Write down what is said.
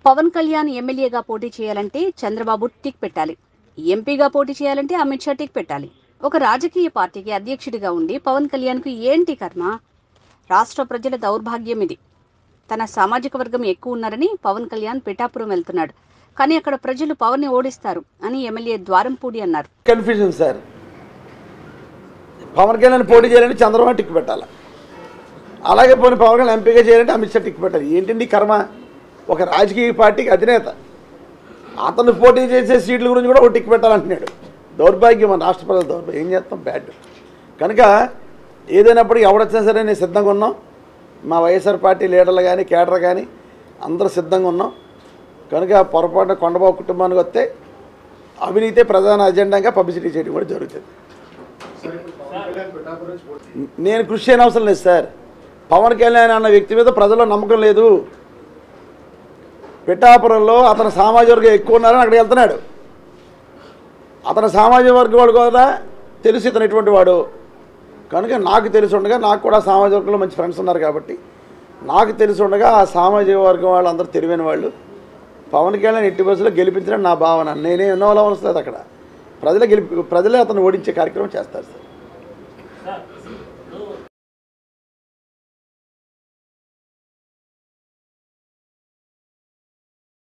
పవన్ కళ్యాణ్ ఎమ్మెల్యేగా పోటీ చేయాలంటే చంద్రబాబు టిక్ పెట్టాలి. ఎంపీగా పోటీ చేయాలంటే అమిత్ షా టిక్ పెట్టాలి. ఒక రాజకీయ పార్టీకి అధ్యక్షుడిగా ఉండి పవన్ కళ్యాణ్కు ఏంటి కర్మ? రాష్ట్ర ప్రజల దౌర్భాగ్యం ఇది. తన సామాజిక వర్గం ఎక్కువ ఉన్నారని పవన్ కళ్యాణ్ పిఠాపురం వెళ్తున్నాడు. కానీ అక్కడ ప్రజలు పవన్ ని ఓడిస్తారు అని ఎమ్మెల్యే ద్వారంపూడి అన్నారు. Confusion sir. పవన్ కళ్యాణ్ పోటీ చేయాలంటే చంద్రబాబు టిక్ పెట్టాలి, అలాగే పోనీ పవన్ కళ్యాణ్ ఎంపీగా చేయాలంటే అమిత్ షా టిక్ పెట్టాలి. ఏంటండి కర్మ? ఒక రాజకీయ పార్టీకి అధినేత అతను పోటీ చేసే సీట్ల గురించి కూడా ఒక టిక్ పెట్టాలంటున్నాడు. దౌర్భాగ్యం, మన రాష్ట్ర ప్రజల దౌర్భాగ్యం. ఏం చేస్తాం? బ్యాడ్. కనుక ఏదైనప్పటికీ ఎవడొచ్చినా సరే నేను సిద్ధంగా ఉన్నాం. మా వైఎస్ఆర్ పార్టీ లీడర్లు కానీ కేడర్ కానీ అందరూ సిద్ధంగా ఉన్నాం. కనుక పొరపాటున కొండబాబు కుటుంబానికి వస్తే అవినీతి ప్రధాన అజెండాగా పబ్లిసిటీ చేయడం కూడా జరుగుతుంది. నేను కృషి చేయని అవసరం లేదు సార్. పవన్ కళ్యాణ్ అన్న వ్యక్తి మీద ప్రజల్లో నమ్మకం లేదు. పిఠాపురంలో అతని సామాజిక వర్గం ఎక్కువ ఉన్నారని అక్కడికి వెళ్తున్నాడు. అతని సామాజిక వర్గం వాడు కూడా తెలుసు ఇతను ఎటువంటి వాడు. కనుక నాకు తెలిసి ఉండగా, నాకు కూడా సామాజిక వర్గంలో మంచి ఫ్రెండ్స్ ఉన్నారు కాబట్టి నాకు తెలిసి ఉండగా ఆ సామాజిక వర్గం వాళ్ళు అందరూ తెలివైన వాళ్ళు. పవన్ కళ్యాణ్ ఎట్టి బస్సులో గెలిపించడం నా భావన. నేనే ఎన్నోవలవలసలేదు. అక్కడ ప్రజలే అతను ఓడించే కార్యక్రమం చేస్తారు సార్.